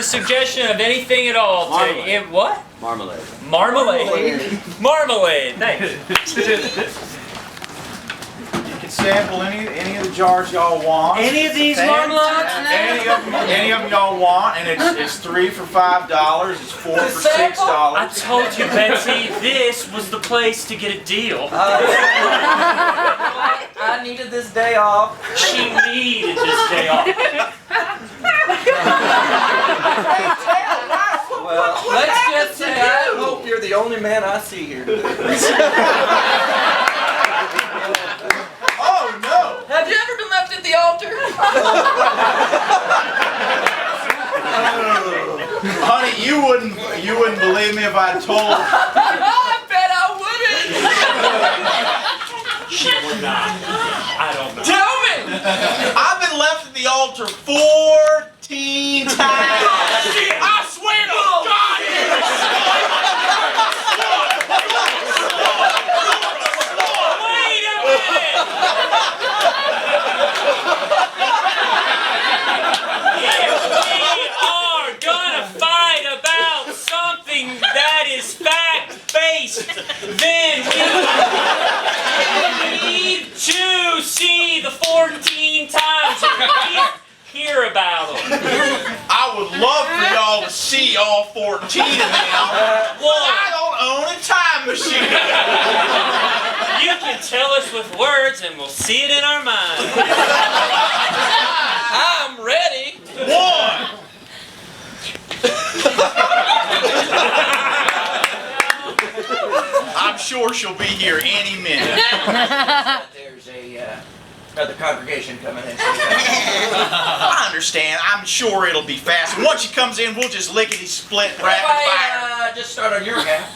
a suggestion of anything at all. Marmalade. What? Marmalade. Marmalade. Marmalade. Thanks. You can sample any of the jars y'all want. Any of these marmalades? Any of them y'all want, and it's 3 for $5. It's 4 for $6. I told you, Betsy, this was the place to get a deal. I needed this day off. She needed this day off. Well, let's just say I hope you're the only man I see here today. Oh no! Have you ever been left at the altar? Honey, you wouldn't believe me if I told. I bet I wouldn't. She would not. I don't know. Tell me. I've been left at the altar 14 times. I swear to God! Wait a minute! If we are gonna fight about something that is fact-based, then we need to see the 14 times or at least hear about them. I would love for y'all to see all 14 of them. Well, I don't own a time machine. You can tell us with words and we'll see it in our minds. I'm ready. 1. I'm sure she'll be here any minute. There's another congregation coming in. I understand. I'm sure it'll be fast. And once she comes in, we'll just lickety split What if rapid fire. I just start on your half?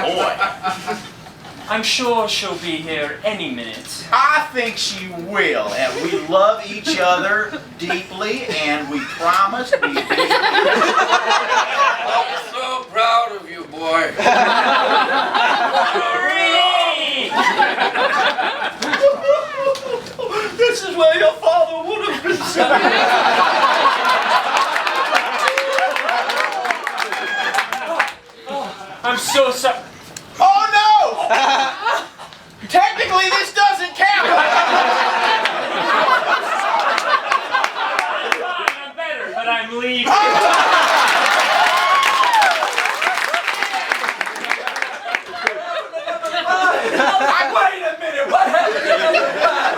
Boy, I'm sure she'll be here any minute. I think she will. And we love each other deeply, and we promise we I'm so proud of you, boy. This is where your father would have been sitting. I'm so sorry. Oh no! Technically, this doesn't count. I'm better, but I'm leaving. Wait a minute, what happened?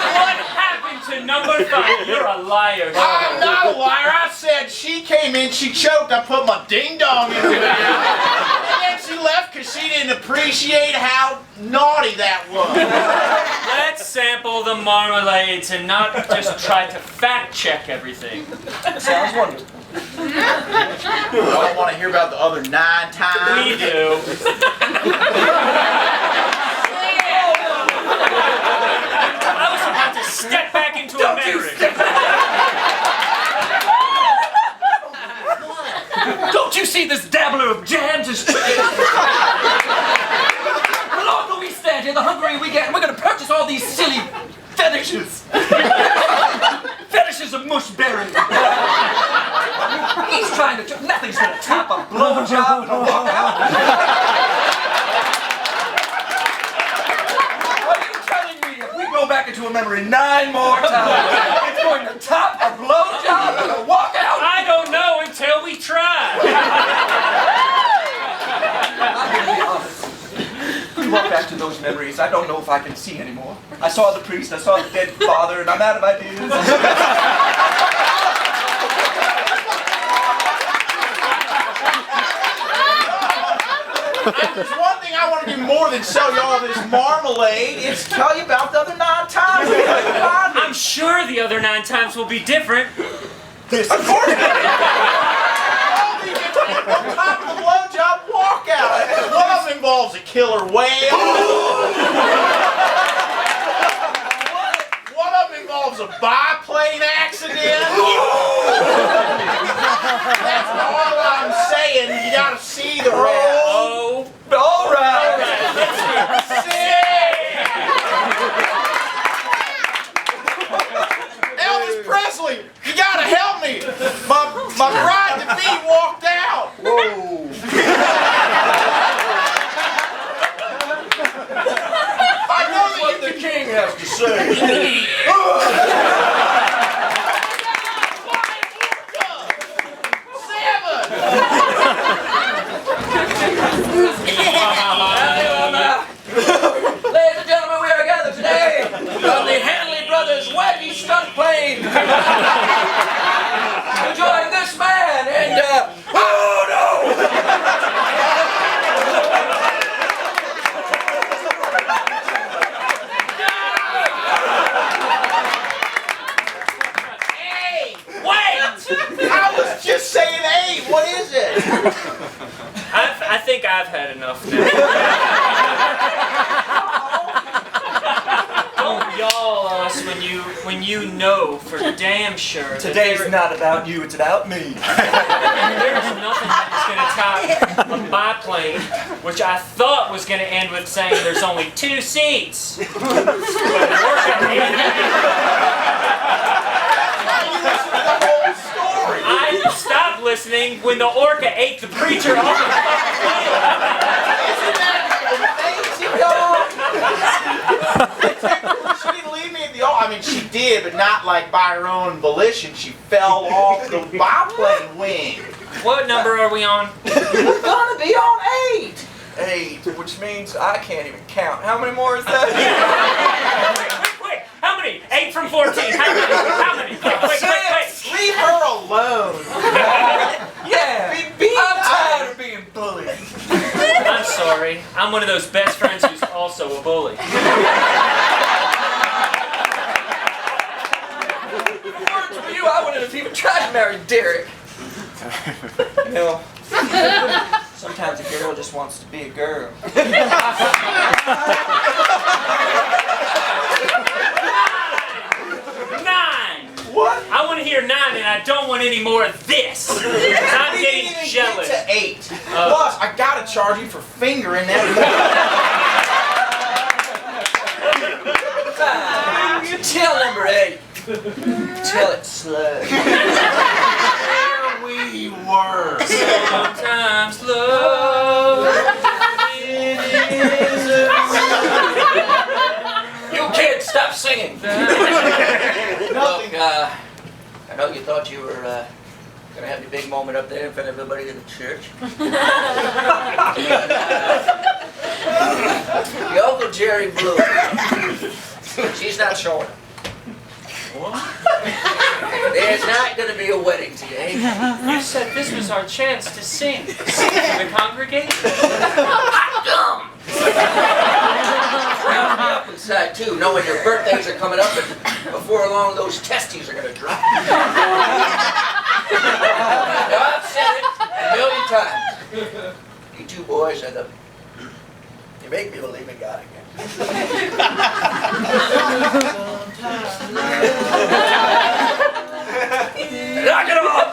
What happened to number 5? You're a liar. I'm not a liar. I said she came in, she choked, I put my ding dong in her mouth. And then she left because she didn't appreciate how naughty that was. Let's sample the marmalades and not just try to fact check everything. Sounds wonderful. I don't want to hear about the other 9 times. We do. I was about to step back into a marriage. Don't you see this dabbler of jams is tricking us? The longer we stand here, the hungrier we get, and we're going to purchase all these silly fetishes. Fetishes of mush berry. He's trying to... Nothing's going to top a blowjob and a walkout. Are you telling me if we go back into a memory 9 more times, it's going to top a blowjob and a walkout? I don't know until we try. I'm going to be honest. We walk back to those memories. I don't know if I can see anymore. I saw the priest, I saw the dead father, and I'm out of ideas. There's one thing I want to do more than sell y'all this marmalade. It's tell you about the other 9 times. I'm sure the other 9 times will be different. Of course it is. All these different on top of the blowjob walkout. One of them involves a killer whale. One of them involves a biplane accident. That's all I'm saying. You gotta see the rest. Oh. All right. Sick. My bride-to-be walked out. Whoa. I know that What the king has to say. Ladies and gentlemen, we are gathered today on the Hanley Brothers Wacky Stunt Plane to join this man and, oh no! Hey, Wait! I was just saying, hey, what is it? I think I've had enough now. Don't y'all us when you know for damn sure that Today's not about you, it's about me. there's nothing that's going to top a biplane, which I thought was going to end with saying there's only 2 seats. But I stopped listening when the orca ate the preacher off the fucking plane. Isn't that amazing, y'all? She didn't leave me at the I mean, she did, but not like by her own volition. She fell off the biplane wing. What number are we on? We're gonna be on 8. 8, which means I can't even count. How many more is that? Quick! How many? 8 from 14. How many? Quick! Leave her alone. Yeah, I'm tired of being bullied. I'm sorry. I'm one of those best friends who's also a bully. If it weren't for you, I wouldn't have even tried to marry Derek. You know, sometimes a girl just wants to be a girl. 9! What? I want to hear 9 and I don't want any more of this. I'm We getting didn't even jealous. get to 8. Plus, I gotta charge you for fingering that. You tell number 8. Tell it slow. There we were. Sometimes love is You kids, stop singing. Look, I know you thought you were gonna have your big moment up there in front of everybody in the church. Your Uncle Jerry Blue. She's not showing up. There's not going to be a wedding today. You said this was our chance to sing. Sing to the congregation. Hot gum! Round me up inside too, knowing your birthdays are coming up and before long those testes are going to drop. Now, I've said it a million times. You two boys are the... You make me believe in God again. Knock it off!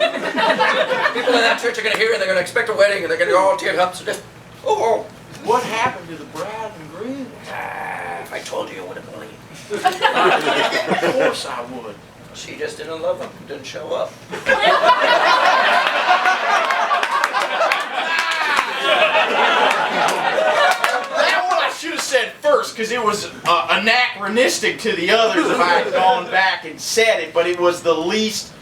People in that church are going to hear it, they're going to expect a wedding, and they're going to all tear up, so just... Oh! What happened to the bride and groom? If I told you, you wouldn't believe. Of course I would. She just didn't love him, didn't show up. That one I should have said first, because it was anachronistic to the others if I had gone back and said it, but it was the least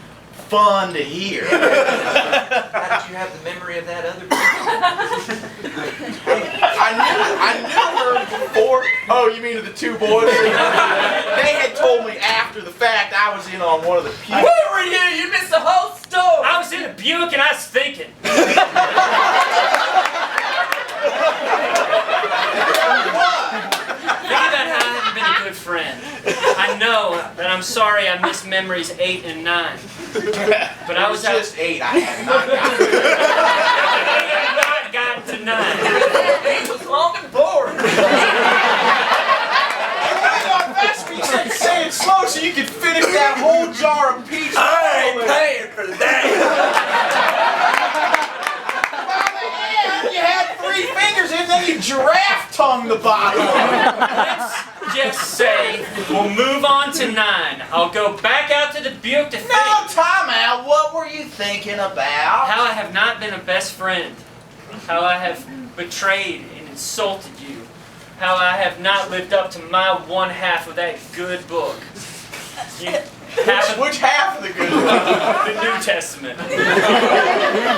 fun to hear. How did you have the memory of that other person? I knew her before. Oh, you mean of the 2 boys? They had told me after the fact I was in on one of the pews. Where were you? You missed the whole story! I was in a Buick and I was thinking. Think about how I haven't been a good friend. I know that I'm sorry I missed memories 8 and 9. But I was just 8. I had not gotten to 9. It was long and boring. Say it slow so you can finish that whole jar of peach. I ain't paying for that. You had 3 fingers and then you giraffe tongue the bottom. just say we'll move on to 9. I'll go back out to the Buick to think No, time out. What were you thinking about? how I have not been a best friend, how I have betrayed and insulted you, how I have not lived up to my one half of that good book. Which half of the good book? The New Testament. The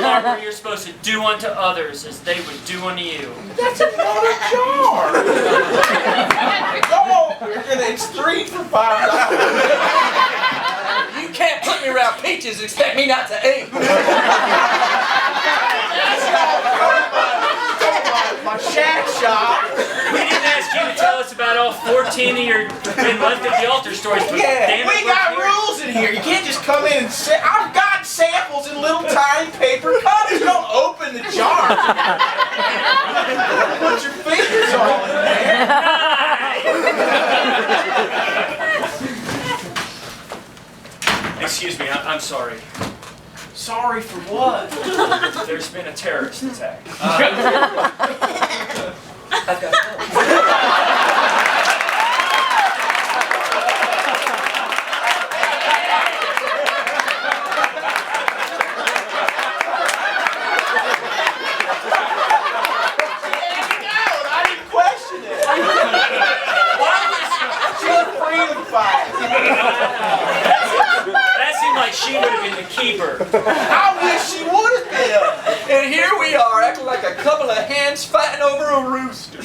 part where you're supposed to do unto others as they would do unto you. That's another jar. Go on. It's 3 for $5. You can't put me around peaches and expect me not to eat. My shack shop. We didn't ask you to tell us about all 14 of your been left at the altar stories, but damn it, We we're got here. rules in here. You can't just come in and say, I've got samples in little tiny paper cups. You don't open the jar. Put your fingers all in there. Excuse me, I'm sorry. Sorry for what? There's been a terrorist attack. I've got I didn't question it. She's a freedom fighter. That seemed like she would have been the keeper. I wish she would have been. And here we are, acting like a couple of hens fighting over a rooster.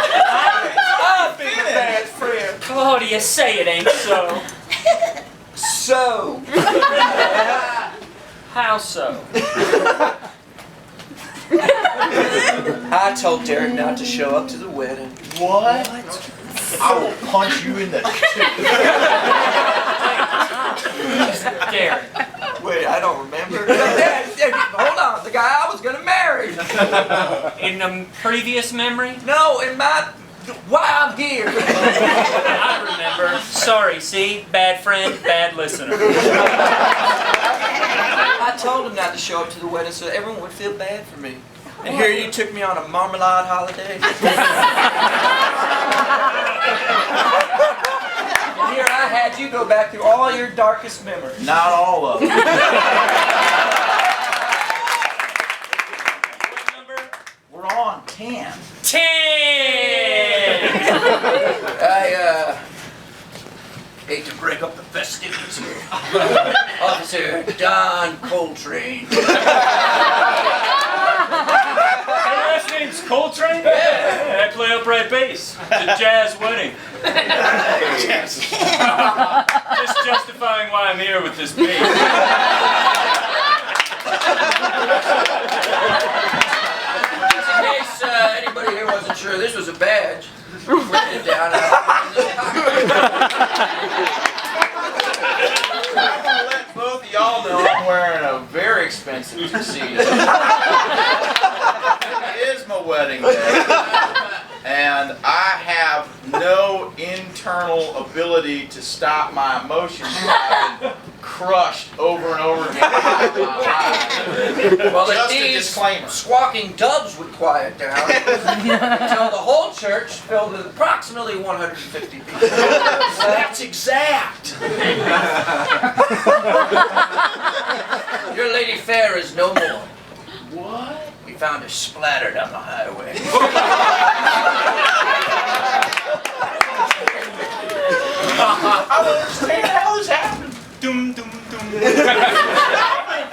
I've been a bad friend. Oh, do you say it ain't so? So, How so? I told Derek not to show up to the wedding. What? I will punch you in the Derek. Wait, I don't remember. Hold on, the guy I was gonna marry. In a previous memory? No, in my... Why I'm here. I remember. Sorry, see? Bad friend, bad listener. I told him not to show up to the wedding so everyone would feel bad for me. And here you took me on a Marmalade holiday. And here I had you go back through all your darkest memories. Not all of them. What number? We're on 10. 10! I hate to break up the festivities here. Officer Don Coltrane. Your last name's Coltrane? Yeah. I play upright bass. It's a jazz wedding. Just justifying why I'm here with this bass. In case anybody here wasn't sure, this was a badge. Put it down. I'm gonna let both of y'all know I'm wearing a very expensive tuxedo. It is my wedding day, and I have no internal ability to stop my emotions. I've been crushed over and over again. Well, if Just a these disclaimer. squawking doves would quiet down until the whole church filled with approximately 150 people. That's exact. Your Lady Fair is no more. What? We found her splattered on the highway. I don't understand how this happened. Dum, dum, dum.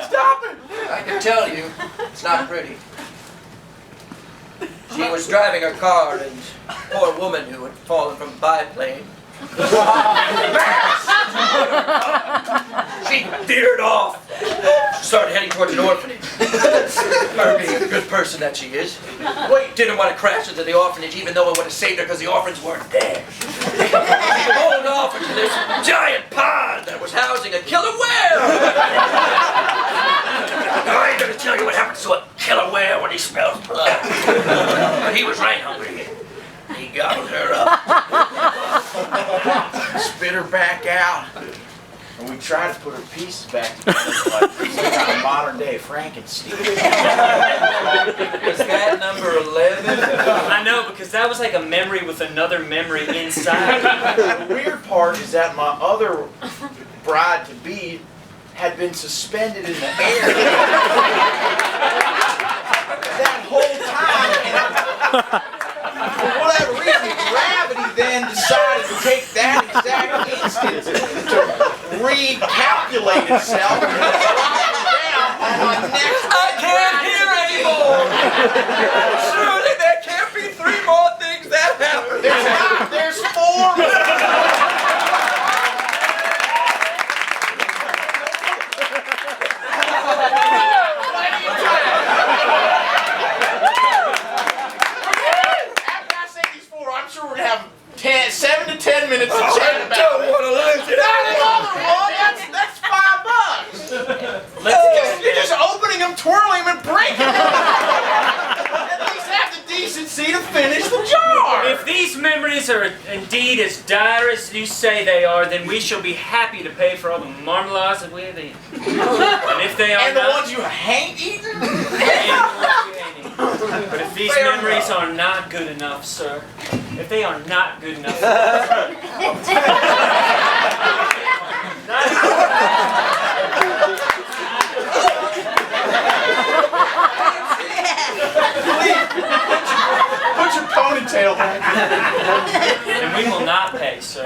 Stop it! I can tell you, it's not pretty. She was driving her car, and a poor woman who had fallen from a biplane. She veered off. Started heading towards an orphanage. Her being a good person that she is. Wait, didn't want to crash into the orphanage even though it would have saved her because the orphans weren't there. She pulled off into this giant pond that was housing a killer whale. I ain't gonna tell you what happens to a killer whale when he smells blood. But he was right hungry. He gobbled her up. Spit her back out. And we tried to put her pieces back together like some kind of modern day Frankenstein. Was that number 11? I know, because that was like a memory with another memory inside. The weird part is that my other bride-to-be had been suspended in the air that whole time. And for whatever reason, gravity then decided to take that exact instant to recalculate itself and drop me down on my next. I can't hear anymore! Surely there can't be 3 more things that happen. There's not. There's 4. After I say these 4, I'm sure we're gonna have 7 to 10 minutes to chat I about don't it. want to lose it. Not another one. That's $5. You're just opening them, twirling them, and breaking them. At least have the decency to finish the jar. If these memories are indeed as dire as you say they are, then we shall be happy to pay for all the marmalades that we have eaten. And if they are And the not, ones you ain't eaten? and the ones you ain't eaten. But if these Fair memories enough. are not good enough, sir, if they are not good enough, Put your ponytail back. then we will not pay, sir.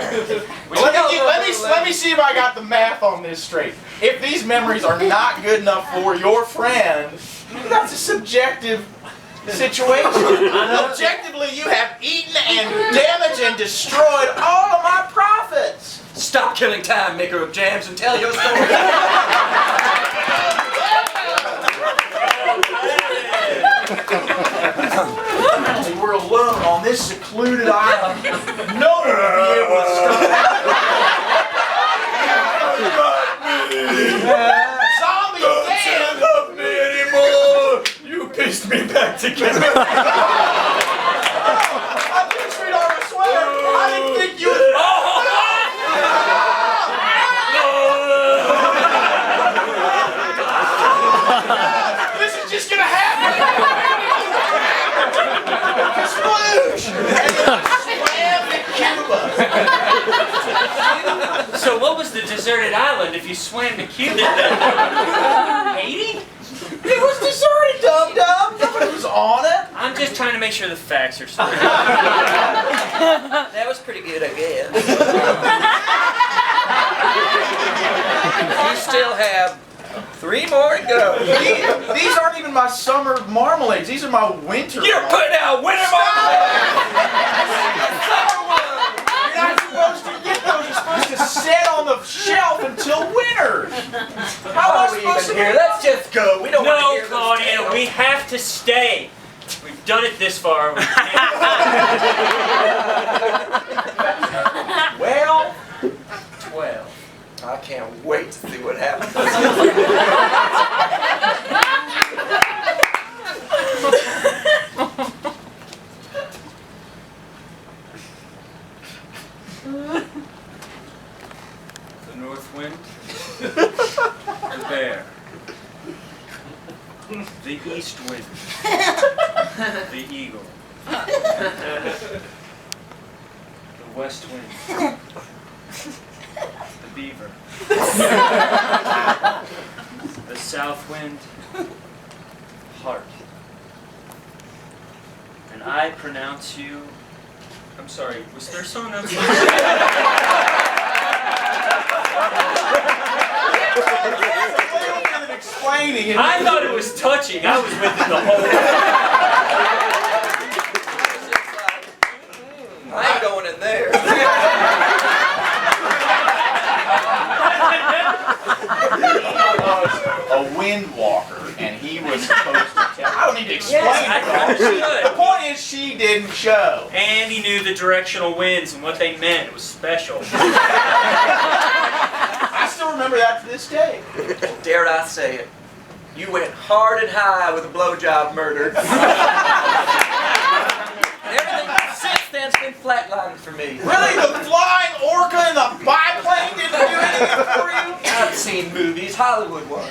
We Let me see if I got the math on this straight. If these memories are not good enough for your friend, that's a subjective situation. Objectively, you have eaten and damaged and destroyed all of my profits. Stop killing time, maker of jams, and tell your story. We're alone on this secluded island. No one will be able to stop. Zombie Dan! Love me anymore. You pieced me back together. I did, sweetheart, I swear. I didn't think you would. This is just gonna happen. Sploosh! And then slam to Cuba. So what was the deserted island if you swam to Cuba? Haiti? It was deserted, dum-dum. Nobody was on it. I'm just trying to make sure the facts are straight. That was pretty good, I guess. You still have 3 more to go. These aren't even my summer marmalades. These are my winter. You're putting out winter marmalade! You're not supposed to get those. You're supposed to sit on the shelf until winter. How am I supposed to Here, let's just go. We don't want to No, hear this Claudia, tale. we have to stay. We've done it this far. We can't. Well, 12. I can't wait to see what happens. The north wind, the bear, the east wind, the eagle, the west wind, the beaver, the south wind, heart. And I pronounce you. I'm sorry, was there someone else? explaining it. I thought it was touching. I was with it the whole time. I ain't going in there. A wind walker, and he was supposed to tell. I don't need to explain Yes, I it. understood. The point is, she didn't show. And he knew the directional winds and what they meant. It was special. I still remember that to this day. Dare I say it? You went hard and high with a blowjob murder. And everything since then's been flatlining for me. Really, the flying orca and the biplane didn't do anything for you? seen movies, Hollywood ones.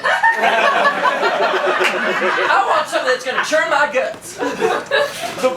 I want something that's gonna churn my guts. The